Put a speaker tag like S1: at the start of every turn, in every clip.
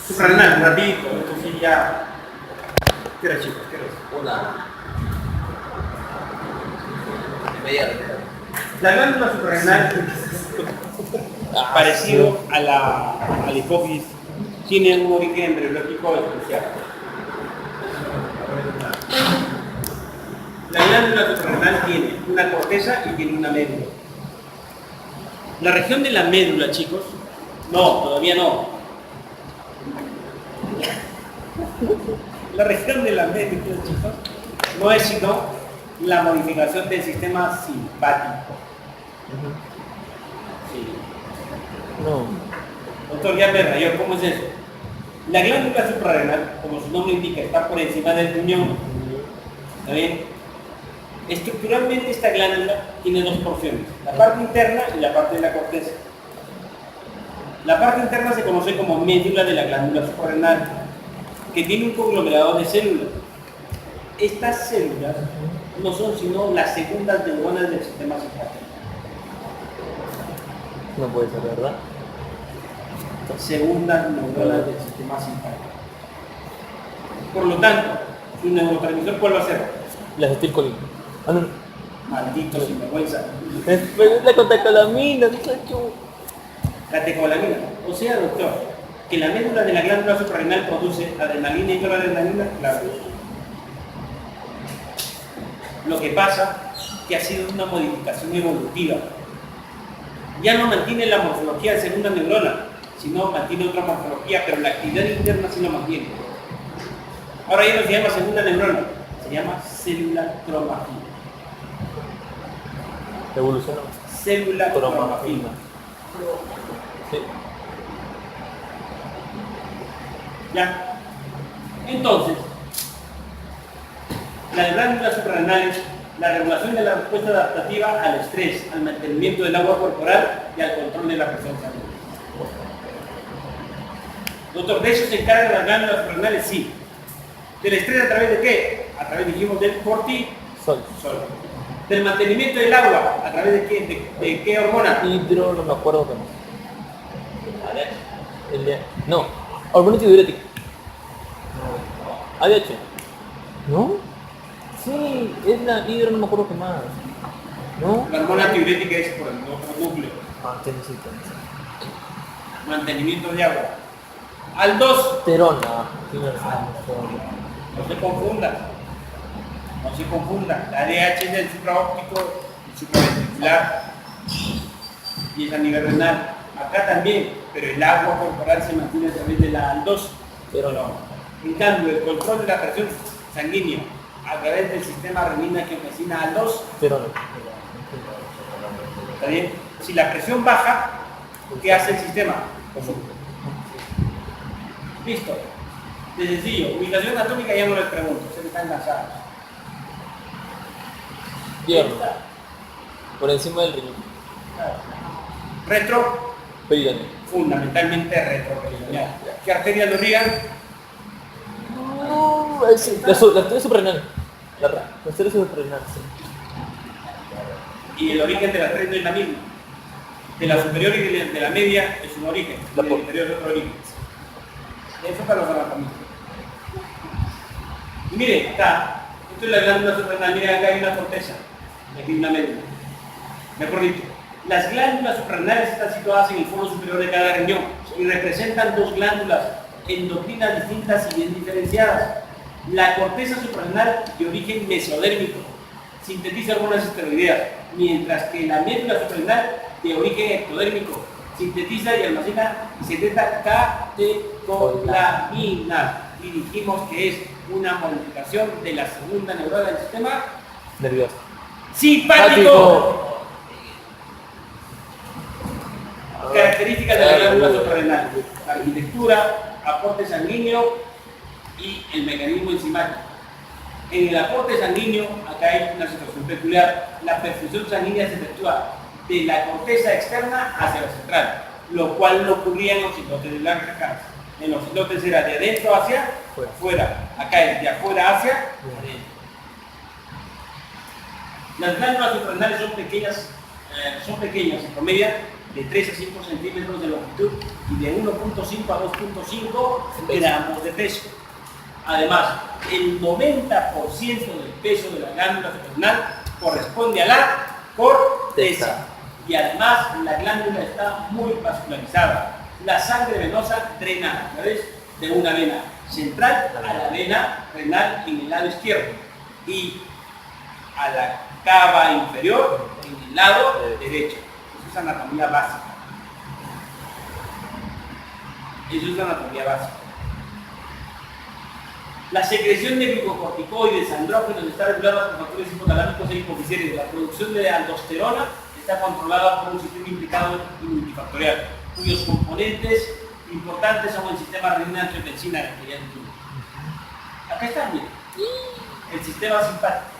S1: Suprarrenal, rapidito, esto sí ya. ¿Qué hora, chicos? ¿Qué hora es?
S2: Una media.
S1: La glándula suprarrenal, parecido a la hipófisis, tiene un origen embriológico especial. La glándula suprarrenal tiene una corteza y tiene una médula. La región de la médula, chicos, no, todavía no. La región de la médula, chicos, no es sino la modificación del sistema simpático. Sí.
S2: No.
S1: Doctor, ya me rayó, ¿cómo es eso? La glándula suprarrenal, como su nombre indica, está por encima del riñón. ¿Está bien? Estructuralmente esta glándula tiene dos porciones, la parte interna y la parte de la corteza. La parte interna se conoce como médula de la glándula suprarrenal, que tiene un conglomerado de células. Estas células no son sino las segundas neuronas del sistema simpático.
S2: No puede ser, ¿verdad?
S1: Segundas neuronas del sistema simpático. Por lo tanto, su neurotransmisor, ¿cuál va a ser?
S2: La acetilcolina. Ah, no.
S1: Maldito sinvergüenza.
S2: Es la cotacalamina, muchacho.
S1: Catecolamina. O sea, doctor, que la médula de la glándula suprarrenal produce adrenalina y noradrenalina, claro. Lo que pasa que ha sido una modificación evolutiva. Ya no mantiene la morfología de segunda neurona, sino mantiene otra morfología, pero la actividad interna sí lo mantiene. Ahora ya no se llama segunda neurona, se llama célula cromafina.
S2: Evolucionó.
S1: Célula cromafina.
S2: Sí.
S1: ¿Ya? Entonces, las glándulas suprarrenales, la regulación de la respuesta adaptativa al estrés, al mantenimiento del agua corporal y al control de la presión sanguínea. Doctor, ¿de eso se encargan las glándulas suprarrenales? Sí. ¿Del estrés a través de qué? A través, dijimos, del cortisol. ¿Del mantenimiento del agua? ¿A través de qué, de qué hormona?
S2: Hidro, no me acuerdo qué más. No, hormona antidiurética. ADH. ¿No? Sí, es la hidro, no me acuerdo qué más. ¿No?
S1: La hormona antidiurética es por el otro núcleo.
S2: Ah, tiene sí.
S1: Mantenimiento de agua. Aldosterona.
S2: Terona.
S1: No se confundan. No se confundan. La ADH es del supraóptico, el supraventricular y es a nivel renal. Acá también, pero el agua corporal se mantiene a través de la aldosterona. En cambio, el control de la presión sanguínea a través del sistema renina-angiotensina aldosterona. ¿Está bien? Si la presión baja, ¿qué hace el sistema? Listo. De sencillo. Ubicación anatómica ya no les pregunto, se están cansados.
S2: Hierro. Por encima del riñón.
S1: Retro,
S2: Peridoneo.
S1: fundamentalmente retroperineal. ¿Qué arterias lo ligan?
S2: No, la arteria suprarrenal. La arteria suprarrenal, sí.
S1: Y el origen de las tres no es la misma. De la superior y de la media es un origen,
S2: La
S1: del inferior es otro origen. Eso para los anatomistas. Y mire, acá, esto es la glándula suprarrenal, mire acá hay una corteza, aquí hay una médula. Mejor dicho, las glándulas suprarrenales están situadas en el foro superior de cada riñón y representan dos glándulas endocrinas distintas y bien diferenciadas. La corteza suprarrenal de origen mesodérmico sintetiza hormonas esteroideas, mientras que la médula suprarrenal de origen ectodérmico sintetiza y almacena y sintetiza catecolamina. Y dijimos que es una modificación de la segunda neurona del sistema
S2: Nervioso.
S1: simpático. Características de la glándula suprarrenal: la arquitectura, aporte sanguíneo y el mecanismo enzimático. En el aporte sanguíneo, acá hay una situación peculiar. La perfusión sanguínea se efectúa de la corteza externa hacia la central, lo cual no ocurría en los islotes de Langerhans. En los islotes era de adentro hacia afuera. Acá es de afuera hacia adentro. Las glándulas suprarrenales son pequeñas en promedio, de 3 a 5 centímetros de longitud y de 1.5 a 2.5 gramos de peso. Además, el 90% del peso de la glándula suprarrenal corresponde a la corteza. Y además, la glándula está muy vascularizada. La sangre venosa drena a través de una vena central a la vena renal en el lado izquierdo y a la cava inferior en el lado derecho. Eso es anatomía básica. Eso es anatomía básica. La secreción de glicocorticoides, andrógenos, está regulada por factores hipotalámicos e hipofisarios. La producción de aldosterona está controlada por un sistema implicado y multifactorial, cuyos componentes importantes son el sistema renina-angiotensina, que ya dijimos. Acá está, miren, el sistema simpático.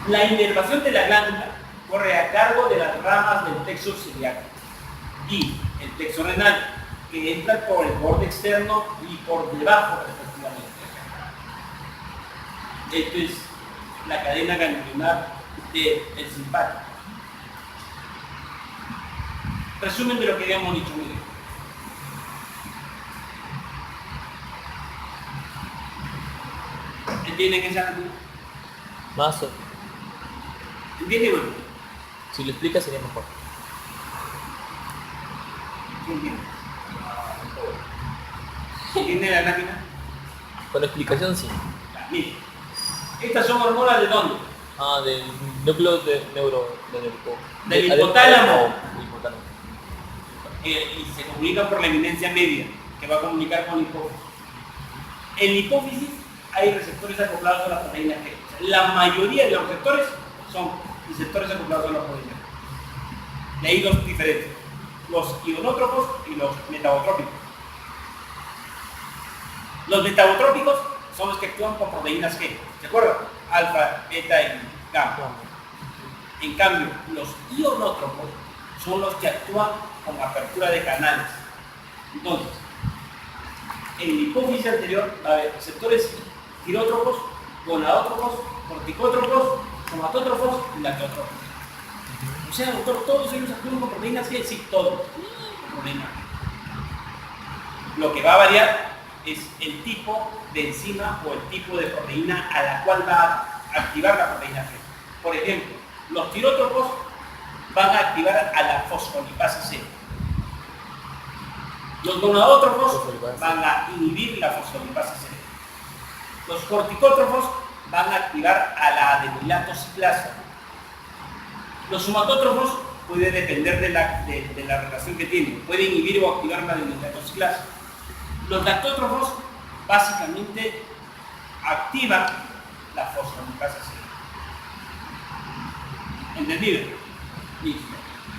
S1: La inervación de la glándula corre a cargo de las ramas del plexo ciliaco y el plexo renal, que entra por el borde externo y por debajo respectivamente. Esto es la cadena ganglionar del simpático. Resumen de lo que habíamos dicho, miren. ¿Entienden esa anatomía?
S2: Más.
S1: ¿Entienden, bueno?
S2: Si lo explicas sería mejor.
S1: ¿Entienden? ¿Entienden la lámina?
S2: Con explicación sí.
S1: Miren, estas son hormonas de dónde?
S2: Del núcleo del
S1: Del hipotálamo.
S2: Del hipotálamo.
S1: Y se comunican por la eminencia media, que va a comunicar con la hipófisis. En la hipófisis hay receptores acoplados a la proteína G. O sea, la mayoría de los receptores son receptores acoplados a la proteína G. De ahí dos diferentes: los ionótropos y los metabotrópicos. Los metabotrópicos son los que actúan con proteínas G, ¿de acuerdo? Alfa, beta y gamma. En cambio, los ionótropos son los que actúan con apertura de canales. Entonces, en la hipófisis anterior va a haber receptores tirótropos, gonadótropos, corticótropos, somatótropos y lactótropos. O sea, doctor, todos ellos actúan con proteínas G, sí, todos con proteínas G. Lo que va a variar es el tipo de enzima o el tipo de proteína a la cual va a activar la proteína G. Por ejemplo, los tirótropos van a activar a la fosfolipasa C. Los gonadótropos van a inhibir la fosfolipasa C. Los corticótropos van a activar a la adenilato ciclasa. Los somatótropos puede depender de la relación que tienen. Puede inhibir o activar la adenilato ciclasa. Los lactótropos básicamente activan la fosfolipasa C. ¿Entendido? Listo.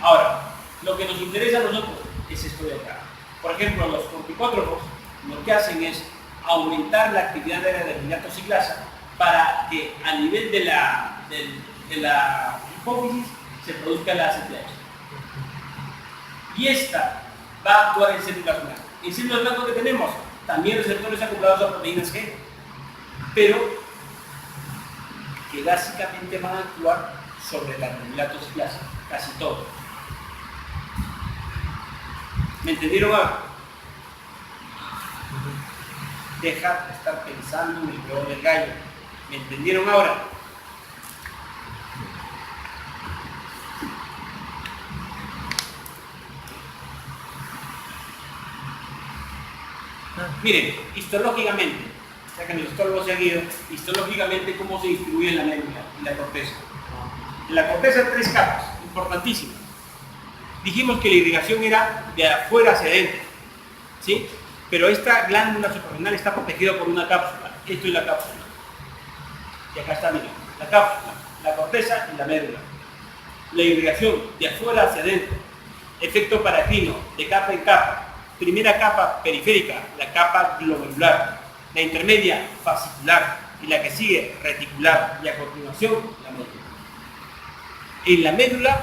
S1: Ahora, lo que nos interesa a nosotros es esto de acá. Por ejemplo, los corticótropos lo que hacen es aumentar la actividad de la adenilato ciclasa para que a nivel de la hipófisis se produzca la ACTH. Y esta va a actuar en células blancas. En células blancas que tenemos también receptores acoplados a proteínas G, pero que básicamente van a actuar sobre la adenilato ciclasa, casi todo. ¿Me entendieron ahora? Deja de estar pensando en el peor del gallo. ¿Me entendieron ahora? Miren, histológicamente, ya que el histólogos se han ido, histológicamente cómo se distribuye la médula y la corteza. En la corteza hay 3 capas, importantísimas. Dijimos que la irrigación era de afuera hacia adentro, ¿sí? Pero esta glándula suprarrenal está protegida por una cápsula. Esto es la cápsula. Y acá está, miren, la cápsula, la corteza y la médula. La irrigación de afuera hacia adentro. Efecto paracrino, de capa en capa. Primera capa periférica, la capa glomerular. La intermedia, fascicular. Y la que sigue, reticular. Y a continuación, la médula. En la médula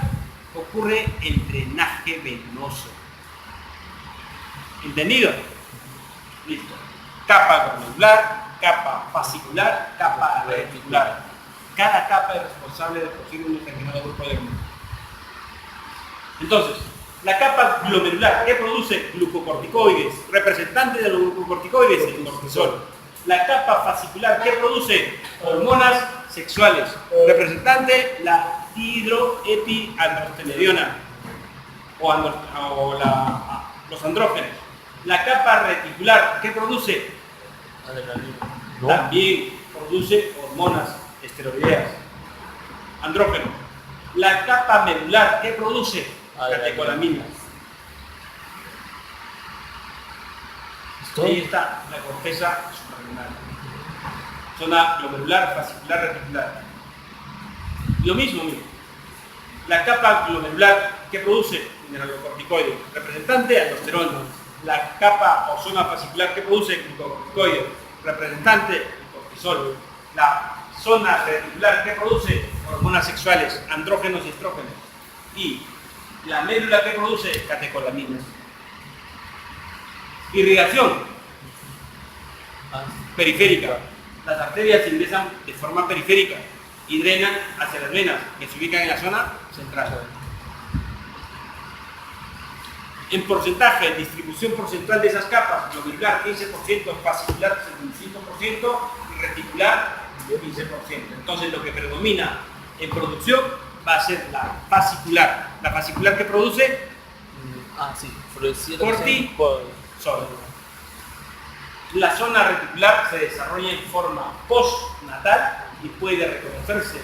S1: ocurre el drenaje venoso. ¿Entendido? Listo. Capa glomerular, capa fascicular, capa reticular. Cada capa es responsable de producir un determinado grupo de hormonas. Entonces, la capa glomerular, ¿qué produce? Glucocorticoides. Representante de los glucocorticoides, el cortisol. La capa fascicular, ¿qué produce? Hormonas sexuales. Representante, la dihidroepiandrostenediona los andrógenos. La capa reticular, ¿qué produce?
S2: Adrenalina. ¿No?
S1: También produce hormonas esteroideas, andrógenos. La capa medular, ¿qué produce? Catecolaminas. Ahí está la corteza suprarrenal. Zona glomerular, fascicular, reticular. Lo mismo, mira. La capa glomerular, ¿qué produce? Mineralocorticoides. Representante, aldosterona. La capa o zona fascicular, ¿qué produce? Glucocorticoides. Representante, cortisol. La zona reticular, ¿qué produce? Hormonas sexuales, andrógenos y estrógenos. Y la médula, ¿qué produce? Catecolaminas. Irrigación periférica. Las arterias ingresan de forma periférica y drenan hacia las venas, que se ubican en la zona central. En porcentaje, distribución porcentual de esas capas, glomerular 15%, fascicular 75% y reticular 15%. Entonces lo que predomina en producción va a ser la fascicular. La fascicular que produce
S2: Sí, producido
S1: cortisol. La zona reticular se desarrolla en forma postnatal y puede reconocerse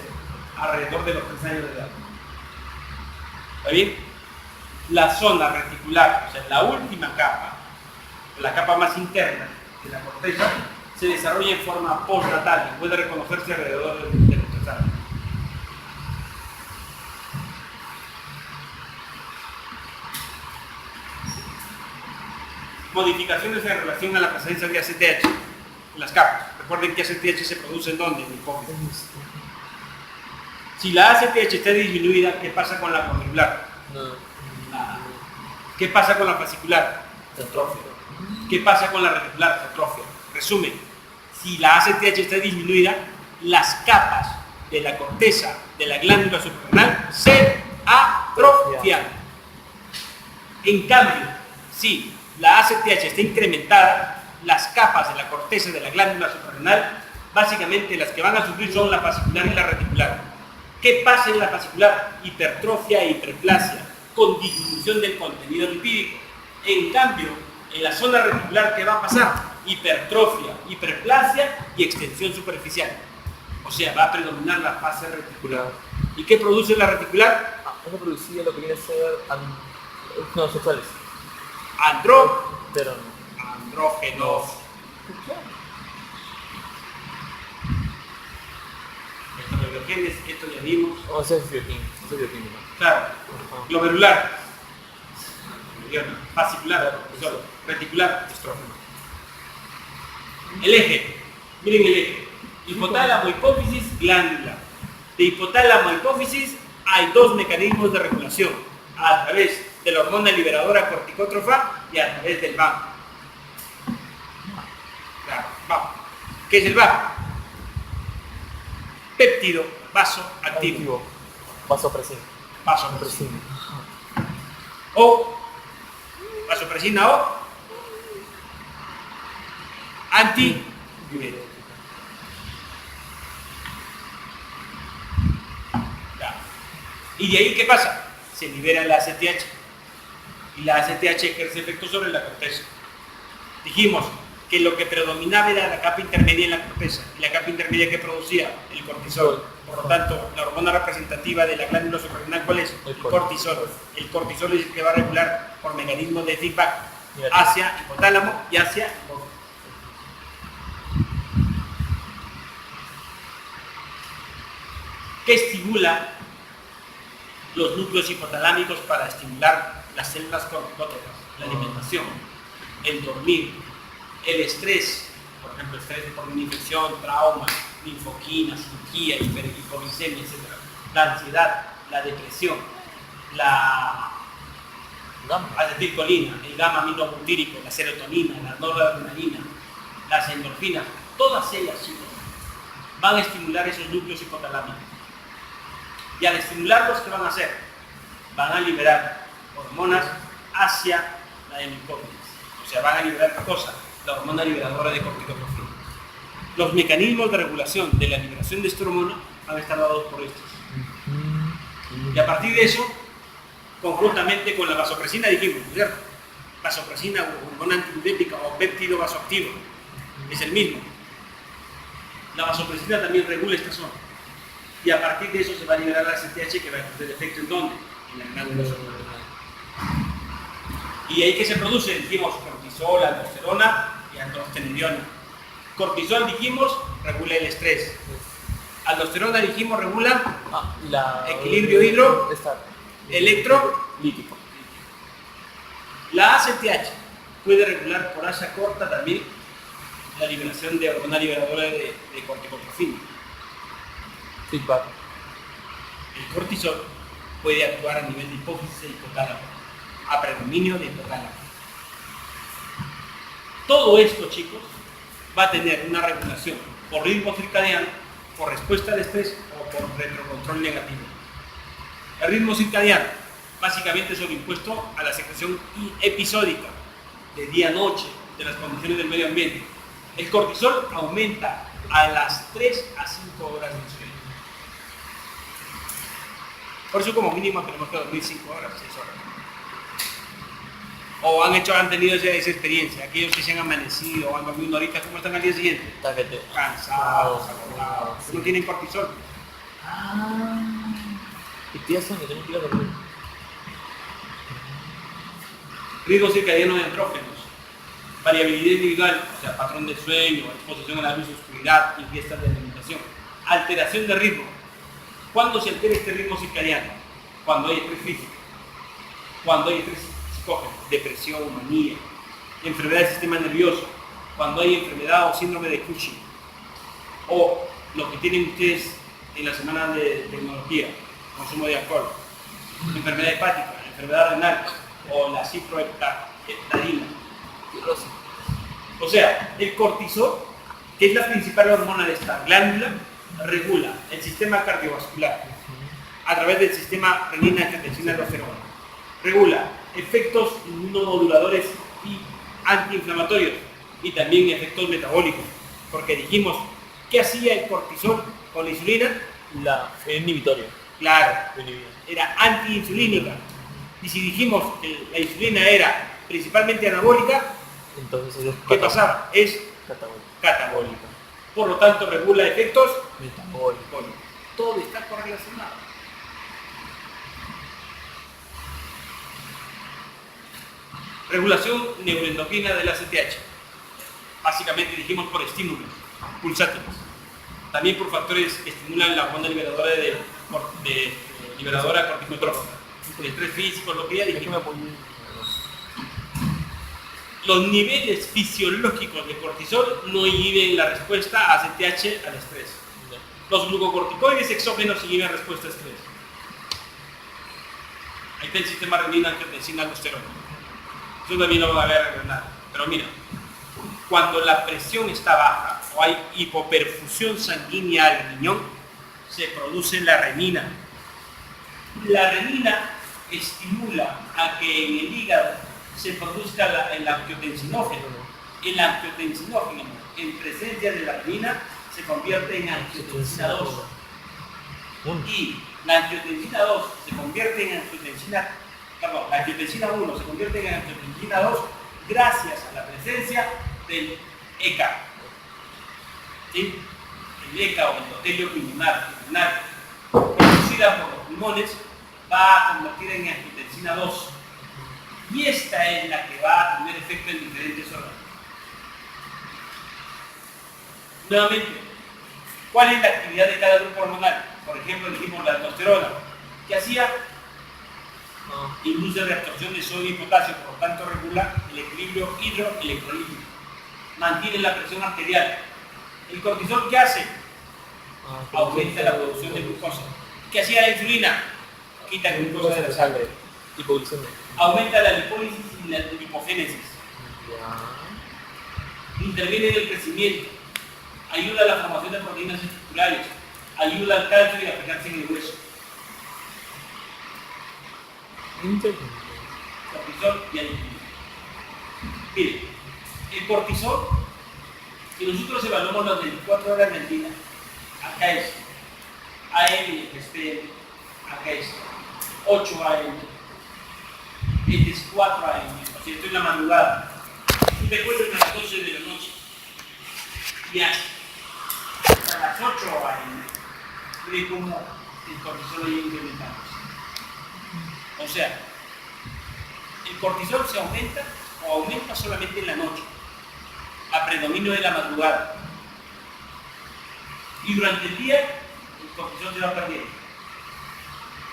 S1: alrededor de los 3 años de edad. ¿Está bien? La zona reticular, o sea, la última capa, la capa más interna de la corteza, se desarrolla en forma postnatal y puede reconocerse alrededor de los 3 años. Modificaciones en relación a la presencia de ACTH en las capas. Recuerden que ACTH se produce ¿en dónde? En el hipófisis. Si la ACTH está disminuida, ¿qué pasa con la glomerular? ¿Qué pasa con la fascicular? Se atrofia. ¿Qué pasa con la reticular? Se atrofia. Resumen, si la ACTH está disminuida, las capas de la corteza de la glándula suprarrenal se atrofian. En cambio, si la ACTH está incrementada, las capas de la corteza de la glándula suprarrenal, básicamente las que van a sufrir son la fascicular y la reticular. ¿Qué pasa en la fascicular? Hipertrofia e hiperplasia, con disminución del contenido lipídico. En cambio, en la zona reticular, ¿qué va a pasar? Hipertrofia, hiperplasia y extensión superficial. O sea, va a predominar la fase reticular. ¿Y qué produce la reticular?
S2: Eso producía lo que viene a ser no sexuales.
S1: Andrógenos. Estrogenes, esto ya vimos.
S2: Eso es bioquímico.
S1: Claro. Glomerular. Fascicular. Reticular. Estrógeno. El eje. Miren el eje. Hipotálamo, hipófisis, glándula. De hipotálamo a hipófisis hay 2 mecanismos de regulación. A través de la hormona liberadora corticótrofa y a través del VAP. Claro, VAP. ¿Qué es el VAP? Péptido vasoactivo.
S2: Vasopresina.
S1: Vasopresina. O vasopresina o antidiurético. ¿Y de ahí qué pasa? Se libera la ACTH y la ACTH ejerce efecto sobre la corteza. Dijimos que lo que predominaba era la capa intermedia en la corteza y la capa intermedia que producía el cortisol. Por lo tanto, la hormona representativa de la glándula suprarrenal, ¿cuál es? El cortisol. El cortisol es el que va a regular por mecanismo de feedback hacia hipotálamo y hacia hipófisis. ¿Qué estimula los núcleos hipotalámicos para estimular las células corticótropas? La alimentación, el dormir, el estrés, por ejemplo, estrés por una infección, trauma, linfoquina, cirugía, hipoglicemia, etc. La ansiedad, la depresión, la acetilcolina, el gamma aminobutírico, la serotonina, la noradrenalina, las endorfinas, todas ellas, chicos, van a estimular esos núcleos hipotalámicos. Y al estimularlos, ¿qué van a hacer? Van a liberar hormonas hacia la hemipófisis. O sea, van a liberar ¿qué cosa? La hormona liberadora de corticotrofina. Los mecanismos de regulación de la liberación de esta hormona van a estar dados por estos. Y a partir de eso, conjuntamente con la vasopresina, dijimos, ¿cierto? Vasopresina, hormona antidiurética o péptido vasoactivo, es el mismo. La vasopresina también regula esta zona. Y a partir de eso se va a liberar la CTH que va a hacer efecto ¿en dónde? En la glándula suprarrenal. Y ahí que se produce, dijimos, cortisol, aldosterona y androstenediona. Cortisol, dijimos, regula el estrés. Aldosterona, dijimos, regula equilibrio electrolítico. La ACTH puede regular por asa corta también la liberación de hormona liberadora de corticotrofina.
S2: Feedback.
S1: El cortisol puede actuar a nivel de hipófisis e hipotálamo, a predominio de hipotálamo. Todo esto, chicos, va a tener una regulación por ritmo circadiano, por respuesta al estrés o por retrocontrol negativo. El ritmo circadiano básicamente es sobreimpuesto a la secreción episódica de día-noche de las condiciones del medio ambiente. El cortisol aumenta a las 3 a 5 horas de sueño. Por eso como mínimo tenemos que dormir 5 horas, 6 horas. O han tenido esa experiencia, aquellos que se han amanecido o han dormido una horita, ¿cómo están al día siguiente? Cansados, agotados, no tienen cortisol.
S2: Y piensan que tienen que ir a dormir.
S1: Ritmo circadiano de andrógenos, variabilidad individual, o sea, patrón de sueño, exposición a la luz, oscuridad, ingestas de alimentación, alteración de ritmo. ¿Cuándo se altera este ritmo circadiano? Cuando hay estrés físico, cuando hay estrés psicógeno, depresión, manía, enfermedad del sistema nervioso, cuando hay enfermedad o síndrome de Cushing, o lo que tienen ustedes en la semana de tecnología, consumo de alcohol, enfermedad hepática, enfermedad renal, o la ciproheptadina. O sea, el cortisol, que es la principal hormona de esta glándula, regula el sistema cardiovascular a través del sistema renina-angiotensina-aldosterona. Regula efectos inmunomoduladores y antiinflamatorios y también efectos metabólicos. Porque dijimos, ¿qué hacía el cortisol con la insulina?
S2: La inhibitoria.
S1: Claro, era antiinsulínica. Y si dijimos que la insulina era principalmente anabólica,
S2: entonces
S1: ¿qué pasaba? Es catabólica. Por lo tanto, regula efectos metabólicos. Todo está correlacionado. Regulación neuroendocrina de la CTH. Básicamente dijimos por estímulos pulsátiles. También por factores que estimulan la hormona liberadora liberadora corticotrófica. El estrés físico, lo que ya dijimos. Los niveles fisiológicos de cortisol no inhiben la respuesta a CTH al estrés. Los glucocorticoides exógenos inhiben respuesta a estrés. Ahí está el sistema renina-angiotensina-aldosterona. Eso también lo van a ver nada. Pero mira, cuando la presión está baja o hay hipoperfusión sanguínea al riñón, se produce la renina. La renina estimula a que en el hígado se produzca el angiotensinógeno. El angiotensinógeno, en presencia de la renina, se convierte en angiotensina 2. Y la angiotensina 2 se convierte en angiotensina, la angiotensina 1 se convierte en angiotensina 2 gracias a la presencia del ECA. ¿Sí? El ECA o endotelio pulmonar, producida por los pulmones, va a convertir en angiotensina 2. Y esta es la que va a tener efecto en diferentes órganos. Nuevamente, ¿cuál es la actividad de cada grupo hormonal? Por ejemplo, dijimos la aldosterona. ¿Qué hacía? Induce reabsorción de sodio y potasio, por lo tanto regula el equilibrio hidroelectrolítico. Mantiene la presión arterial. ¿El cortisol qué hace? Aumenta la producción de glucosa. ¿Qué hacía la insulina? Quita glucosa de la sangre.
S2: Hipoglucemia.
S1: Aumenta la lipólisis y la lipogénesis. Interviene en el crecimiento. Ayuda a la formación de proteínas estructurales. Ayuda al calcio y a pegarse en el hueso. cortisol y adipamina. Miren, el cortisol, si nosotros evaluamos las 24 horas del día, acá es AM, que es PM, acá es 8 AM, este es 4 AM, o sea, esto es la madrugada. Si te cuento a las 12 de la noche, y hasta las 8 AM, miren cómo el cortisol ha ido incrementándose. O sea, el cortisol se aumenta o aumenta solamente en la noche, a predominio de la madrugada. Y durante el día, el cortisol se va perdiendo.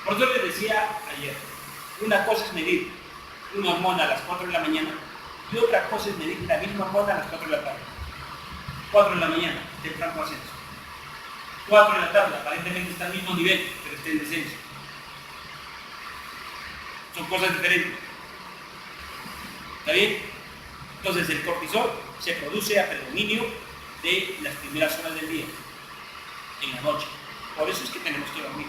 S1: Por eso les decía ayer, una cosa es medir una hormona a las 4 de la mañana y otra cosa es medir la misma hormona a las 4 de la tarde. 4 de la mañana, está en franco ascenso. 4 de la tarde, aparentemente está al mismo nivel, pero está en descenso. Son cosas diferentes. ¿Está bien? Entonces el cortisol se produce a predominio de las primeras horas del día, en la noche. Por eso es que tenemos que dormir.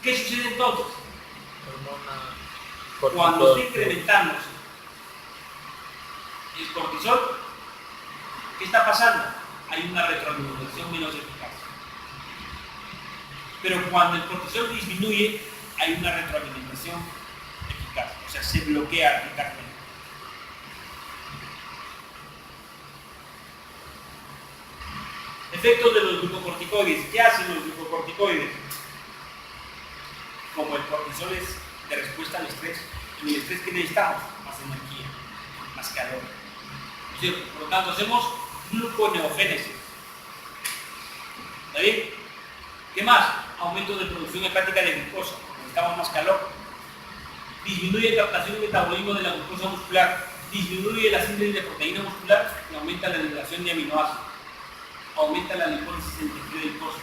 S1: ¿Qué sucede entonces? Cuando está incrementándose el cortisol, ¿qué está pasando? Hay una retroalimentación menos eficaz. Pero cuando el cortisol disminuye, hay una retroalimentación eficaz, o sea, se bloquea eficazmente. Efectos de los glucocorticoides. ¿Qué hacen los glucocorticoides? Como el cortisol es de respuesta al estrés, en el estrés que necesitamos, más energía, más calor. ¿No es cierto? Por lo tanto, hacemos gluconeogénesis. ¿Está bien? ¿Qué más? Aumento de producción hepática de glucosa, necesitamos más calor. Disminuye la captación y metabolismo de la glucosa muscular, disminuye la síntesis de proteína muscular y aumenta la liberación de aminoácidos. Aumenta la lipólisis en el tejido adiposo.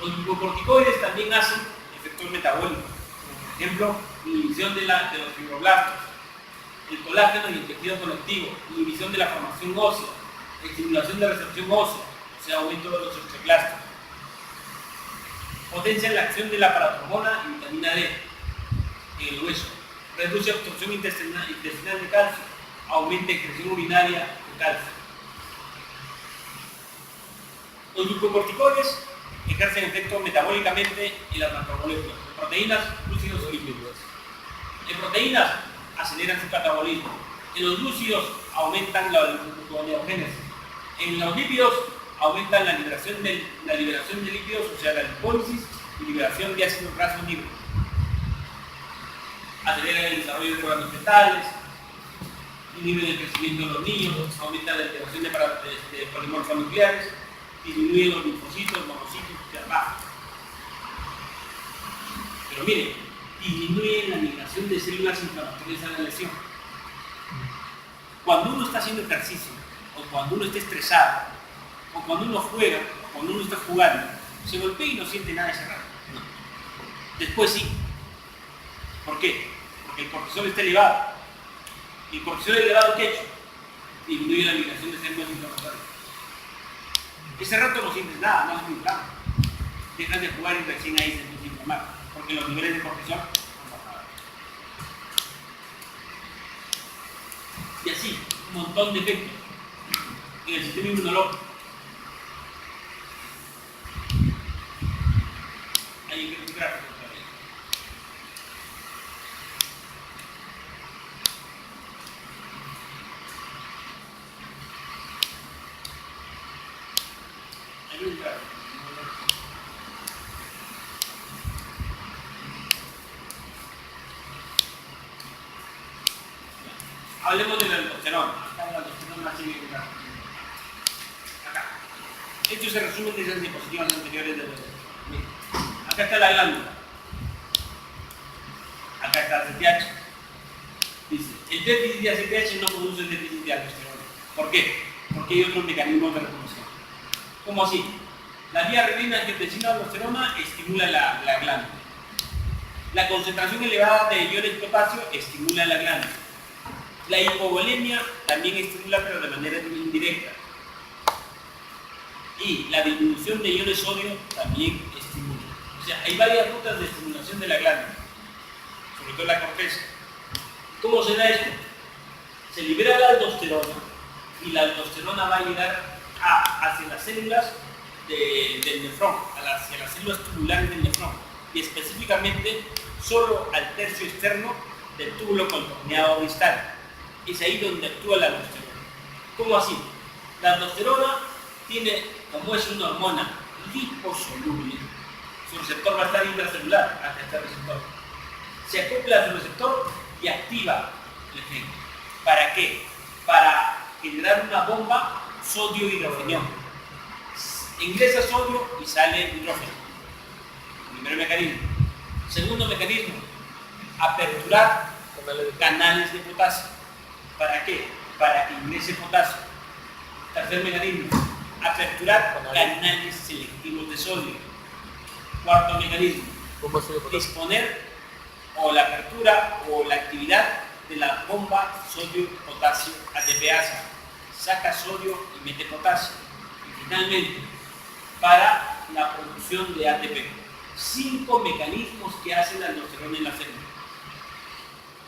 S1: Los glucocorticoides también hacen efectos metabólicos, como por ejemplo, inhibición de los fibroblastos, el colágeno y el tejido conectivo, inhibición de la formación ósea, estimulación de recepción ósea, o sea, aumento de los osteoclastos. Potencia la acción de la paratormona y vitamina D en el hueso. Reduce absorción intestinal de calcio, aumenta excreción urinaria de calcio. Los glucocorticoides ejercen efecto metabólicamente en las macromoléculas, en proteínas, glúcidos y lípidos. En proteínas aceleran su catabolismo, en los glúcidos aumentan la gluconeogénesis, en los lípidos aumentan la liberación de lípidos, o sea, la lipólisis y liberación de ácidos grasos libres. Aceleran el desarrollo de órganos fetales, inhiben el crecimiento de los niños, aumenta la liberación de polimorfos nucleares, disminuye los linfocitos, monocitos y dermatos. Pero miren, disminuye la migración de células inflamatorias a la lesión. Cuando uno está haciendo ejercicio, o cuando uno está estresado, o cuando uno juega, o cuando uno está jugando, se golpea y no siente nada ese rato. No. Después sí. ¿Por qué? Porque el cortisol está elevado. Y el cortisol elevado, ¿qué ha hecho? Disminuye la migración de células inflamatorias. Ese rato no sientes nada, no es muy claro. Dejas de jugar y recién ahí se empieza a inflamar, porque los niveles de cortisol han bajado. Y así, un montón de efectos en el sistema inmunológico. Hay que gráfico todavía. Hay un gráfico. Hablemos de la aldosterona. Acá la aldosterona sigue un gráfico. Acá. Esto se resume en esas diapositivas anteriores de los. Acá está la glándula. Acá está el ACTH. Dice, el déficit de ACTH no produce el déficit de aldosterona. ¿Por qué? Porque hay otros mecanismos de regulación. ¿Cómo así? La vía renina-angiotensina-aldosterona estimula la glándula. La concentración elevada de iones de potasio estimula la glándula. La hipovolemia también estimula, pero de manera indirecta. Y la disminución de iones sodio también estimula. O sea, hay varias rutas de estimulación de la glándula, sobre todo la corteza. ¿Cómo se da esto? Se libera la aldosterona y la aldosterona va a llegar hacia las células del nefrón, hacia las células tubulares del nefrón y específicamente solo al tercio externo del túbulo contorneado distal. Es ahí donde actúa la aldosterona. ¿Cómo así? La aldosterona tiene, como es una hormona liposoluble, su receptor va a estar intracelular hasta este receptor. Se acopla a su receptor y activa el efecto. ¿Para qué? Para generar una bomba sodio-hidrogenión. Ingresa sodio y sale hidrógeno. Primer mecanismo. Segundo mecanismo, aperturar canales de potasio. ¿Para qué? Para que ingrese potasio. Tercer mecanismo, aperturar canales selectivos de sodio. Cuarto mecanismo, disponer o la apertura o la actividad de la bomba sodio-potasio ATPasa. Saca sodio y mete potasio. Y finalmente, para la producción de ATP. 5 mecanismos que hace la aldosterona en la célula.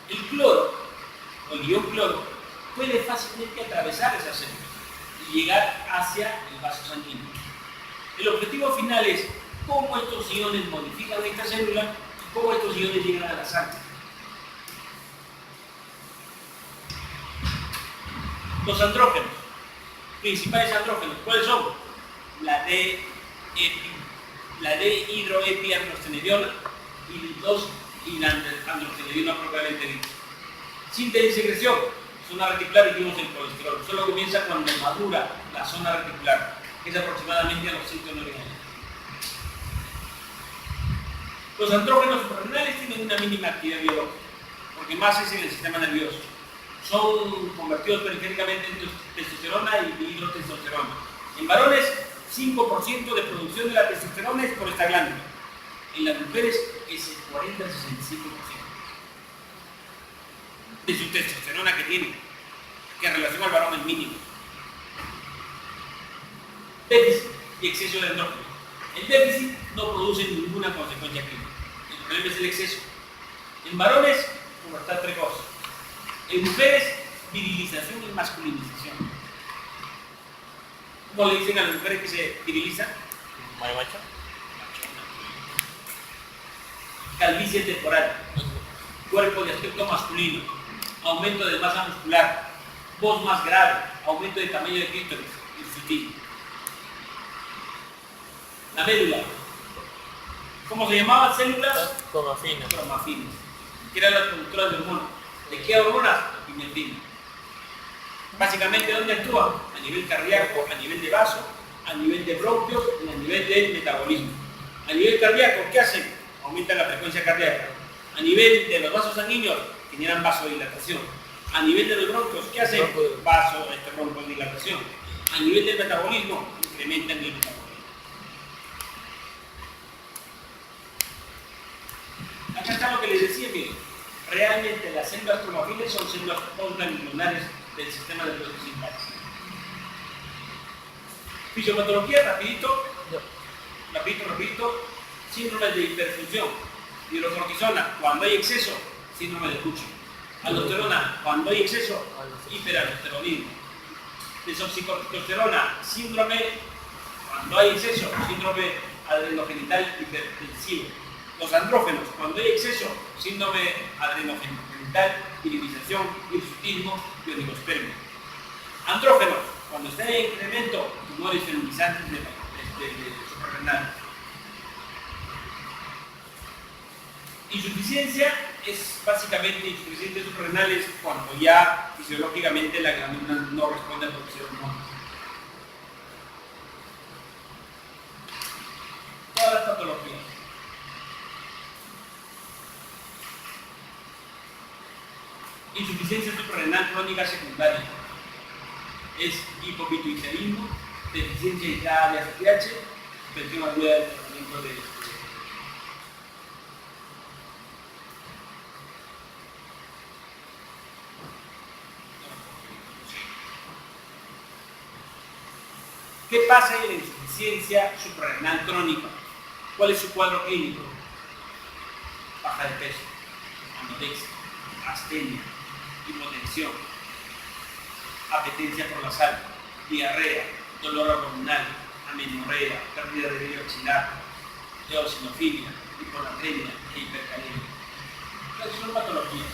S1: El cloro, o el ion cloro, puede fácilmente atravesar esa célula y llegar hacia el vaso sanguíneo. El objetivo final es cómo estos iones modifican esta célula y cómo estos iones llegan a la sangre. Los andrógenos, principales andrógenos, ¿cuáles son? La D-hidroepiandrostenediona y los androstenediona propiamente dicho. Síntesis y secreción, zona reticular y vimos el colesterol. Solo comienza cuando madura la zona reticular, que es aproximadamente a los 5 o 9 años. Los andrógenos suprarrenales tienen una mínima actividad biológica, porque más es en el sistema nervioso. Son convertidos periféricamente en testosterona y hidrotestosterona. En varones, 5% de producción de la testosterona es por esta glándula. En las mujeres es el 40 al 65% de su testosterona que tiene, que en relación al varón es mínimo. Déficit y exceso de andrógeno. El déficit no produce ninguna consecuencia clínica. El problema es el exceso. En varones, pubertad precoz. En mujeres, virilización y masculinización. ¿Cómo le dicen a las mujeres que se virilizan?
S2: ¿Marimacha?
S1: Calvicie temporal, cuerpo de aspecto masculino, aumento de masa muscular, voz más grave, aumento de tamaño de clítoris, hirsutismo. La médula. ¿Cómo se llamaban células?
S2: Cromafinas.
S1: Cromafinas, que eran las productoras de hormonas. ¿De qué hormonas? Epinefrina. Básicamente, ¿dónde actúan? A nivel cardíaco, a nivel de vaso, a nivel de bronquios y a nivel de metabolismo. A nivel cardíaco, ¿qué hacen? Aumentan la frecuencia cardíaca. A nivel de los vasos sanguíneos, generan vasodilatación. A nivel de los bronquios, ¿qué hacen? Broncodilatación. A nivel del metabolismo, incrementan el metabolismo. Acá está lo que les decía, miren. Realmente las células cromafiles son células postganglionares del sistema nervioso simpático. Fisiopatología, rapidito. Síndrome de hiperfunción. Hidrocortisona, cuando hay exceso, síndrome de Cushing. Aldosterona, cuando hay exceso, hiperaldosteronismo. Desoxicorticosterona, síndrome, cuando hay exceso, síndrome adrenogenital hipertensivo. Los andrógenos, cuando hay exceso, síndrome adrenogenital, virilización, hirsutismo y oligospermia. Andrógenos, cuando está en incremento, tumores fertilizantes de suprarrenal. Insuficiencia es básicamente insuficiencia suprarrenal es cuando ya fisiológicamente la glándula no responde a producción de hormonas. Todas las patologías. Insuficiencia suprarrenal crónica secundaria es hipopituitarismo, deficiencia aislada de ACTH, suspensión aguda del tratamiento de ¿Qué pasa en la insuficiencia suprarrenal crónica? ¿Cuál es su cuadro clínico? Baja de peso, anorexia, astenia, hipotensión, apetencia por la sal, diarrea, dolor abdominal, amenorrea, pérdida de vello axilar, eosinofilia, hiponatremia e hipercalemia. Esas son patologías.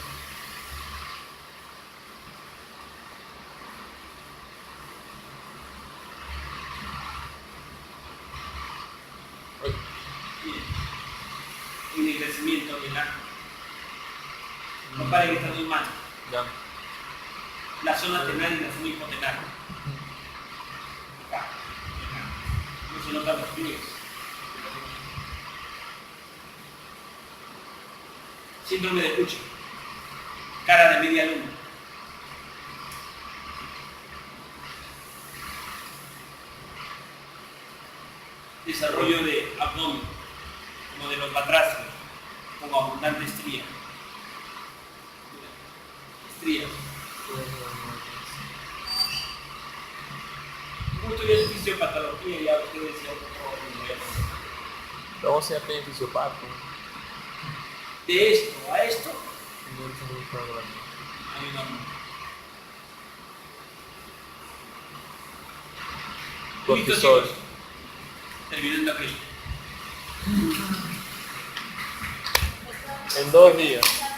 S1: Ennegrecimiento del ano. Compare que está muy mal.
S2: Ya.
S1: La zona tenal y la zona hipotenal. Acá. No se notan los pliegues. Síndrome de Cushing. Cara de media luna. Desarrollo de abdomen, como de los batracios, con abundante estría. Estrías. Justo ya es fisiopatología, ya ustedes ya
S2: Luego se hace fisiopato.
S1: de esto a esto, hay una
S2: cortisol.
S1: terminando aquí.
S2: En 2 días.